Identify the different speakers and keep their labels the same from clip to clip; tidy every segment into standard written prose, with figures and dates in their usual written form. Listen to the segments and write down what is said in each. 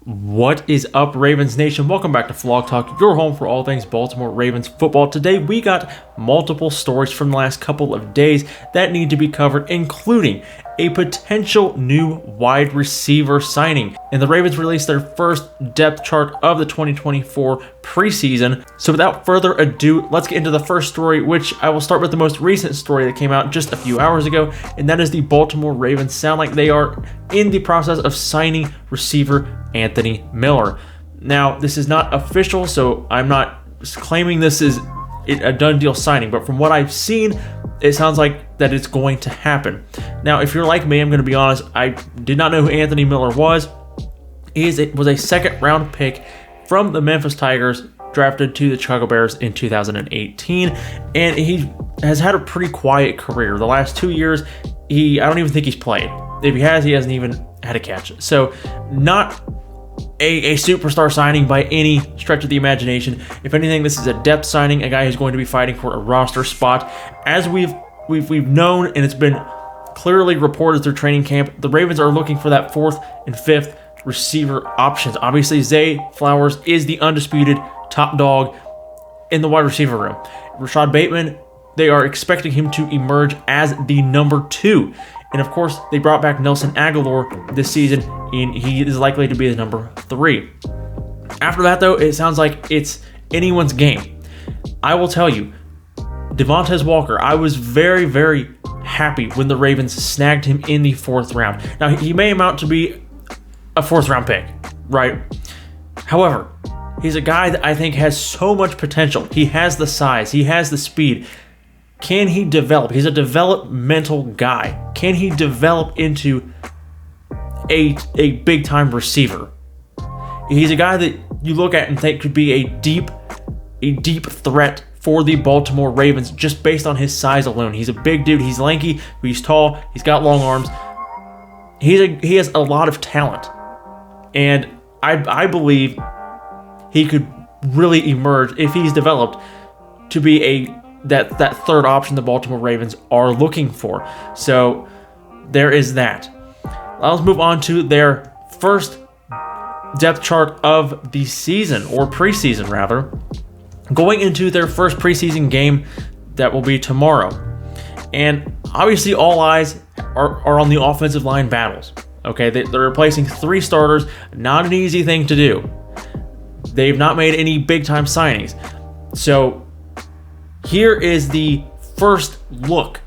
Speaker 1: What is up, Ravens Nation? Welcome back to Vlog Talk, your home for all things Baltimore Ravens football. Today, we got multiple stories from the last couple of days that need to be covered, including a potential new wide receiver signing. And the Ravens released their first depth chart of the 2024 preseason. So without further ado, let's get into the first story, which I will start with the most recent story that came out just a few hours ago, and that is the Baltimore Ravens sound like they are in the process of signing receiver Anthony Miller. Now, this is not official, so I'm not claiming this is a done deal signing, but from what I've seen, it sounds like that it's going to happen. Now, if you're like me, I'm going to be honest, I did not know who Anthony Miller was. He was a second-round pick from the Memphis Tigers, drafted to the Chicago Bears in 2018, and he has had a pretty quiet career. The last 2 years, I don't even think he's played. If he has, he hasn't even had a catch. So, not a superstar signing by any stretch of the imagination. If anything, this is a depth signing, a guy who's going to be fighting for a roster spot. As we've known, and it's been clearly reported through training camp, the Ravens are looking for that fourth and fifth receiver options. Obviously, Zay Flowers is the undisputed top dog in the wide receiver room. Rashad Bateman, they are expecting him to emerge as the number 2. And of course, they brought back Nelson Aguilar this season, and he is likely to be the number 3. After that, though, it sounds like it's anyone's game. I will tell you, Devontae Walker, I was very, very happy when the Ravens snagged him in the 4th round. Now, he may amount to be a 4th round pick, right? However, he's a guy that I think has so much potential. He has the size, he has the speed. Can he develop? He's a developmental guy. Can he develop into a big-time receiver? He's a guy that you look at and think could be a deep threat for the Baltimore Ravens just based on his size alone. He's a big dude. He's lanky. He's tall. He's got long arms. He has a lot of talent, and I believe he could really emerge if he's developed to be that third option the Baltimore Ravens are looking for. So there is that. Let's move on to their first depth chart of the season, or preseason rather, going into their first preseason game that will be tomorrow. And obviously all eyes are on the offensive line battles. Okay, they're replacing 3 starters, not an easy thing to do. They've not made any big time signings. So here is the first look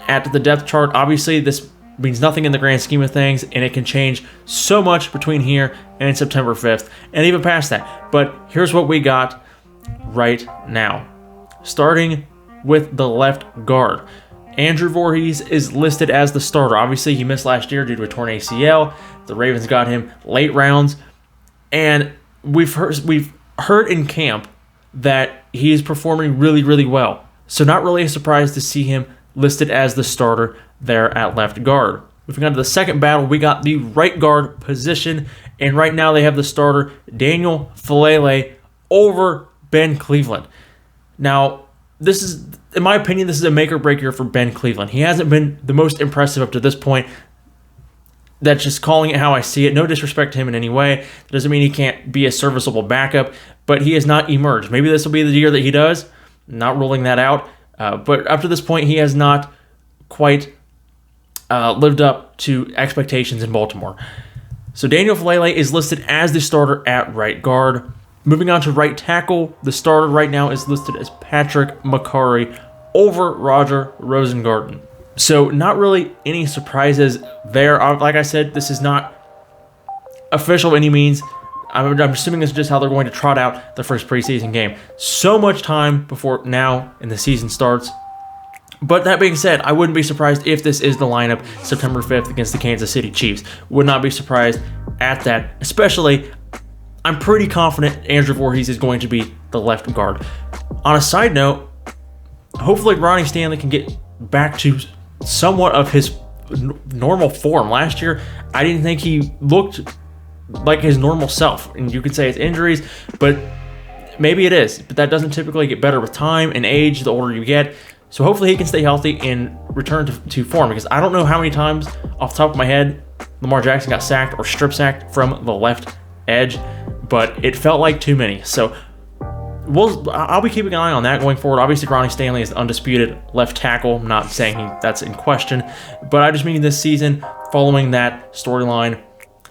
Speaker 1: at the depth chart. Obviously, this means nothing in the grand scheme of things, and it can change so much between here and September 5th, and even past that. But here's what we got right now. Starting with the left guard. Andrew Voorhees is listed as the starter. Obviously, he missed last year due to a torn ACL. The Ravens got him late rounds, and we've heard in camp that he is performing really, really well. So not really a surprise to see him listed as the starter there at left guard. Moving on to the second battle, we got the right guard position, and right now they have the starter Daniel Falele over Ben Cleveland. Now, this is, in my opinion, this is a make or break year for Ben Cleveland. He hasn't been the most impressive up to this point. That's just calling it how I see it. No disrespect to him in any way. That doesn't mean he can't be a serviceable backup, but he has not emerged. Maybe this will be the year that he does. Not ruling that out. But up to this point, he has not quite lived up to expectations in Baltimore. So Daniel Falele is listed as the starter at right guard. Moving on to right tackle, the starter right now is listed as Patrick McCurry over Roger Rosengarten. So not really any surprises there. Like I said, this is not official by any means. I'm assuming this is just how they're going to trot out the first preseason game. So much time before now and the season starts. But that being said, I wouldn't be surprised if this is the lineup September 5th against the Kansas City Chiefs. Would not be surprised at that. Especially, I'm pretty confident Andrew Voorhees is going to be the left guard. On a side note, hopefully Ronnie Stanley can get back to somewhat of his normal form. Last year, I didn't think he looked like his normal self. And you could say it's injuries, but maybe it is. But that doesn't typically get better with time and age the older you get. So hopefully he can stay healthy and return to form, because I don't know how many times off the top of my head Lamar Jackson got sacked or strip sacked from the left edge, but it felt like too many. So I'll be keeping an eye on that going forward. Obviously, Ronnie Stanley is the undisputed left tackle. I'm not saying that's in question, but I just mean this season, following that storyline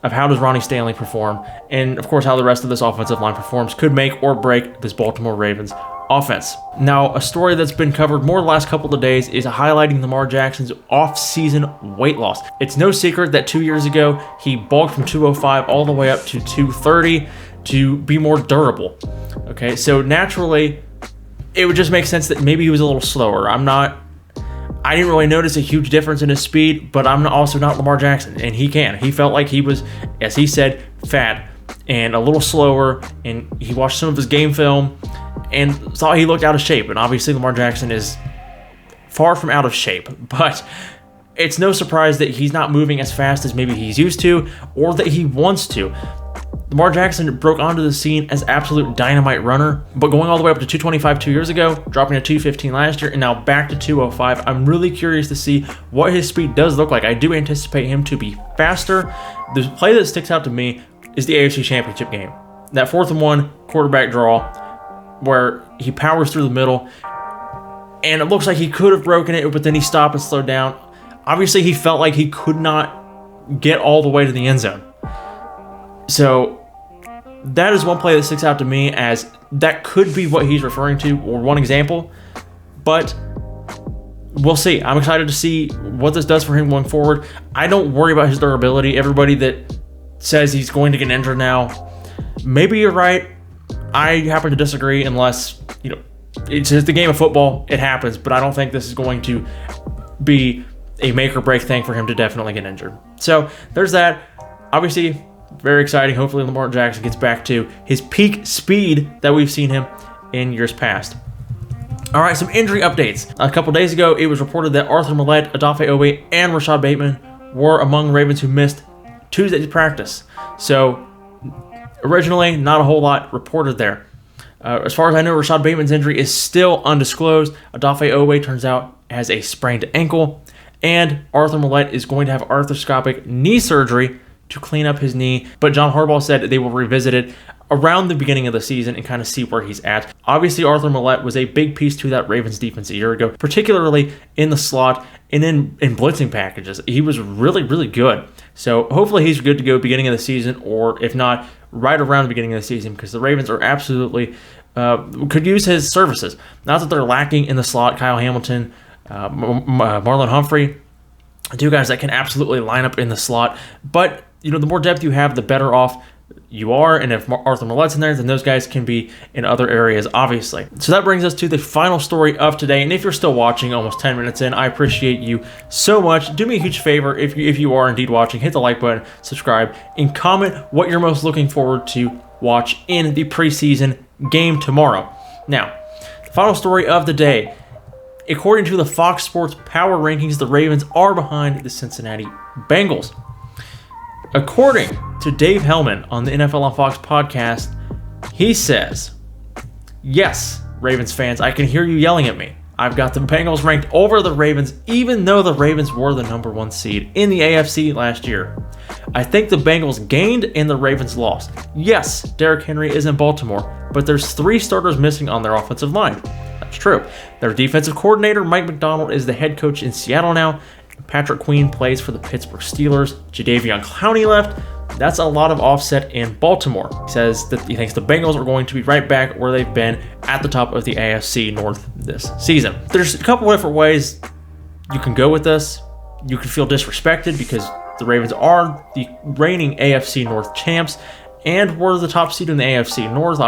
Speaker 1: of how does Ronnie Stanley perform, and of course how the rest of this offensive line performs, could make or break this Baltimore Ravens offense. Now, a story that's been covered more the last couple of days is highlighting Lamar Jackson's off-season weight loss. It's no secret that 2 years ago, he bulked from 205 all the way up to 230 to be more durable. Okay, so naturally, it would just make sense that maybe he was a little slower. I didn't really notice a huge difference in his speed, but I'm also not Lamar Jackson, and he can. He felt like he was, as he said, fat and a little slower, and he watched some of his game film and thought he looked out of shape. And obviously, Lamar Jackson is far from out of shape, but it's no surprise that he's not moving as fast as maybe he's used to or that he wants to. Lamar Jackson broke onto the scene as absolute dynamite runner, but going all the way up to 225 2 years ago, dropping to 215 last year, and now back to 205. I'm really curious to see what his speed does look like. I do anticipate him to be faster. The play that sticks out to me is the AFC Championship game. That 4th and 1 quarterback draw where he powers through the middle, and it looks like he could have broken it, but then he stopped and slowed down. Obviously, he felt like he could not get all the way to the end zone. So that is one play that sticks out to me as that could be what he's referring to, or one example, but we'll see. I'm excited to see what this does for him going forward. I don't worry about his durability. Everybody that says he's going to get injured now, maybe you're right. I happen to disagree, unless, it's just the game of football. It happens, but I don't think this is going to be a make or break thing for him to definitely get injured. So there's that. Obviously, very exciting. Hopefully Lamar Jackson gets back to his peak speed that we've seen him in years past. All right, some injury updates. A couple days ago, it was reported that Arthur Millette, Odafe Oweh, and Rashad Bateman were among Ravens who missed Tuesday's practice. So originally, not a whole lot reported there. As far as I know, Rashad Bateman's injury is still undisclosed. Odafe Oweh turns out has a sprained ankle, and Arthur Millette is going to have arthroscopic knee surgery to clean up his knee, but John Harbaugh said they will revisit it around the beginning of the season and kind of see where he's at. Obviously, Arthur Millette was a big piece to that Ravens defense a year ago, particularly in the slot and in blitzing packages. He was really, really good. So hopefully he's good to go beginning of the season, or if not, right around the beginning of the season, because the Ravens are absolutely could use his services. Not that they're lacking in the slot. Kyle Hamilton, Marlon Humphrey, two guys that can absolutely line up in the slot, but the more depth you have, the better off you are. And if Arthur Millette's in there, then those guys can be in other areas, obviously. So that brings us to the final story of today. And if you're still watching almost 10 minutes in, I appreciate you so much. Do me a huge favor, if you are indeed watching, hit the like button, subscribe, and comment what you're most looking forward to watch in the preseason game tomorrow. Now, the final story of the day. According to the Fox Sports Power Rankings, the Ravens are behind the Cincinnati Bengals. According to Dave Hellman on the NFL on Fox podcast, he says, "Yes, Ravens fans, I can hear you yelling at me. I've got the Bengals ranked over the Ravens, even though the Ravens were the number 1 seed in the AFC last year. I think the Bengals gained and the Ravens lost. Yes, Derrick Henry is in Baltimore, but there's 3 starters missing on their offensive line. That's true. Their defensive coordinator, Mike McDonald, is the head coach in Seattle now. Patrick Queen plays for the Pittsburgh Steelers. Jadeveon Clowney left. That's a lot of offset in Baltimore." He says that he thinks the Bengals are going to be right back where they've been at the top of the AFC North this season. There's a couple different ways you can go with this. You can feel disrespected because the Ravens are the reigning AFC North champs and were the top seed in the AFC North,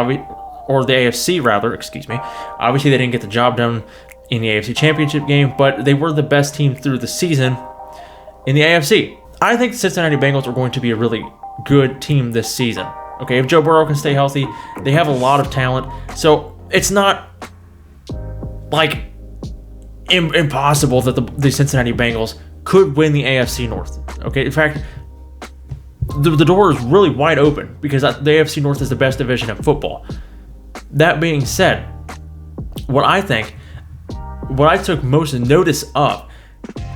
Speaker 1: or the AFC rather, excuse me. Obviously, they didn't get the job done in the AFC Championship game, but they were the best team through the season in the AFC. I think the Cincinnati Bengals are going to be a really good team this season. Okay, if Joe Burrow can stay healthy, they have a lot of talent. So it's not like impossible that the Cincinnati Bengals could win the AFC North. Okay, in fact, the door is really wide open because the AFC North is the best division in football. That being said, what I took most notice of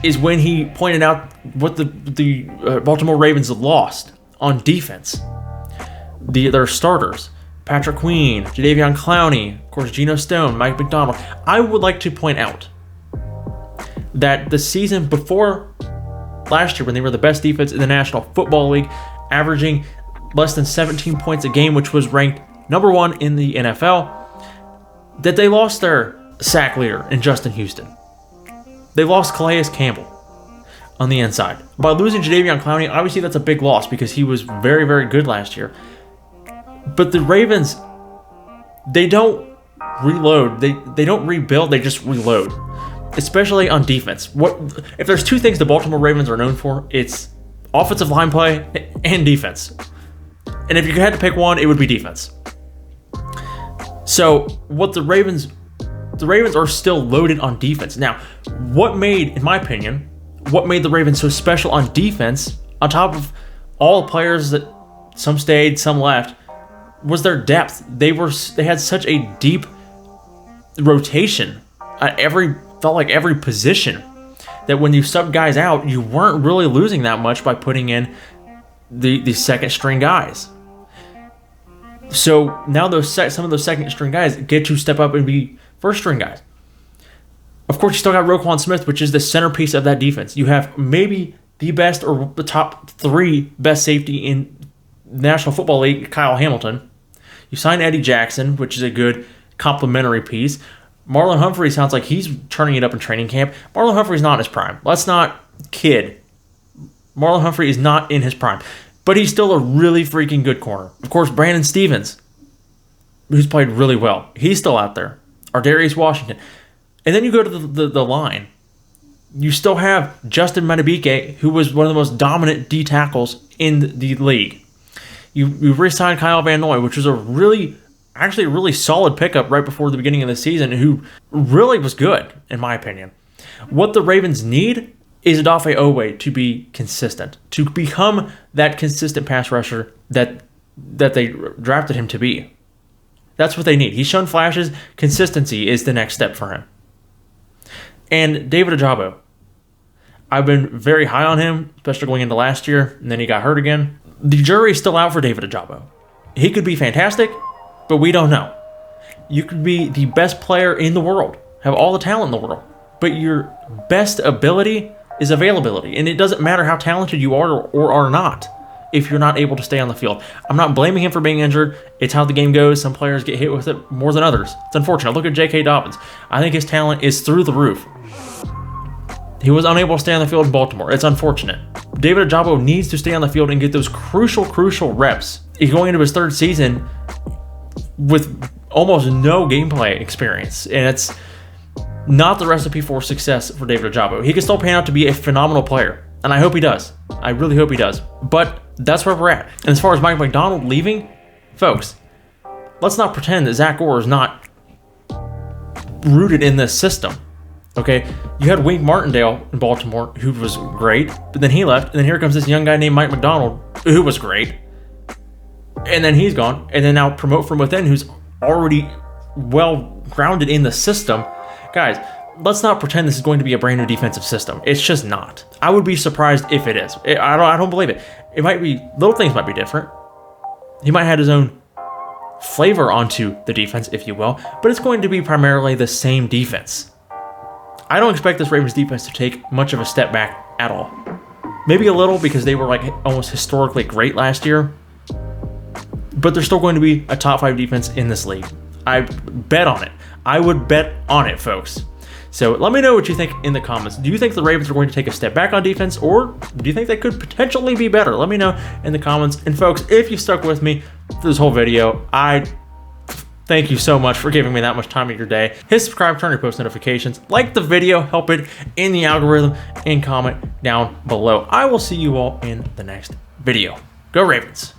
Speaker 1: is when he pointed out what the Baltimore Ravens lost on defense. their starters, Patrick Queen, Jadeveon Clowney, of course, Geno Stone, Mike McDonald. I would like to point out that the season before last year, when they were the best defense in the National Football League, averaging less than 17 points a game, which was ranked number 1 in the NFL, that they lost their sack leader in Justin Houston. They lost Calais Campbell on the inside. By losing Jadeveon Clowney, obviously that's a big loss because he was very, very good last year. But the Ravens, they don't reload. They don't rebuild, they just reload. Especially on defense. If there's two things the Baltimore Ravens are known for, it's offensive line play and defense. And if you had to pick one, it would be defense. So what the Ravens are still loaded on defense. Now, in my opinion, what made the Ravens so special on defense, on top of all the players that some stayed, some left, was their depth. They had such a deep rotation at felt like every position, that when you sub guys out, you weren't really losing that much by putting in the second string guys. So now some of those second string guys get to step up and be first string guys. Of course, you still got Roquan Smith, which is the centerpiece of that defense. You have maybe the best or the top 3 best safety in the National Football League, Kyle Hamilton. You sign Eddie Jackson, which is a good complementary piece. Marlon Humphrey sounds like he's turning it up in training camp. Marlon Humphrey's not in his prime. Let's not kid. Marlon Humphrey is not in his prime. But he's still a really freaking good corner. Of course, Brandon Stevens, who's played really well. He's still out there. Ardarius Washington. And then you go to the line. You still have Justin Madubuike, who was one of the most dominant D tackles in the league. You re-signed Kyle Van Noy, which was a really solid pickup right before the beginning of the season, who really was good, in my opinion. What the Ravens need is Odafe Oweh to be consistent, to become that consistent pass rusher that they drafted him to be. That's what they need. He's shown flashes. Consistency is the next step for him. And David Ojabo. I've been very high on him, especially going into last year, and then he got hurt again. The jury is still out for David Ojabo. He could be fantastic, but we don't know. You could be the best player in the world, have all the talent in the world, but your best ability is availability. And it doesn't matter how talented you are or are not if you're not able to stay on the field. I'm not blaming him for being injured. It's how the game goes. Some players get hit with it more than others. It's unfortunate. Look at J.K. Dobbins. I think his talent is through the roof. He was unable to stay on the field in Baltimore. It's unfortunate. David Ojabo needs to stay on the field and get those crucial reps. He's going into his 3rd season with almost no gameplay experience, and it's not the recipe for success for David Ojabo. He can still pan out to be a phenomenal player, and I hope he does. I really hope he does. But that's where we're at. And as far as Mike McDonald leaving, folks, let's not pretend that Zach Orr is not rooted in this system. Okay, you had Wink Martindale in Baltimore, who was great, but then he left, and then here comes this young guy named Mike McDonald, who was great, and then he's gone, and then now promote from within, who's already well grounded in the system. Guys, let's not pretend this is going to be a brand new defensive system. It's just not. I would be surprised if it is. I don't believe it. It might be, little things might be different. He might have his own flavor onto the defense, if you will, but it's going to be primarily the same defense. I don't expect this Ravens defense to take much of a step back at all. Maybe a little because they were like almost historically great last year, but they're still going to be a top 5 defense in this league. I bet on it. I would bet on it, folks. So let me know what you think in the comments. Do you think the Ravens are going to take a step back on defense, or do you think they could potentially be better? Let me know in the comments. And folks, if you stuck with me through this whole video, I thank you so much for giving me that much time of your day. Hit subscribe, turn your post notifications, like the video, help it in the algorithm, and comment down below. I will see you all in the next video. Go Ravens!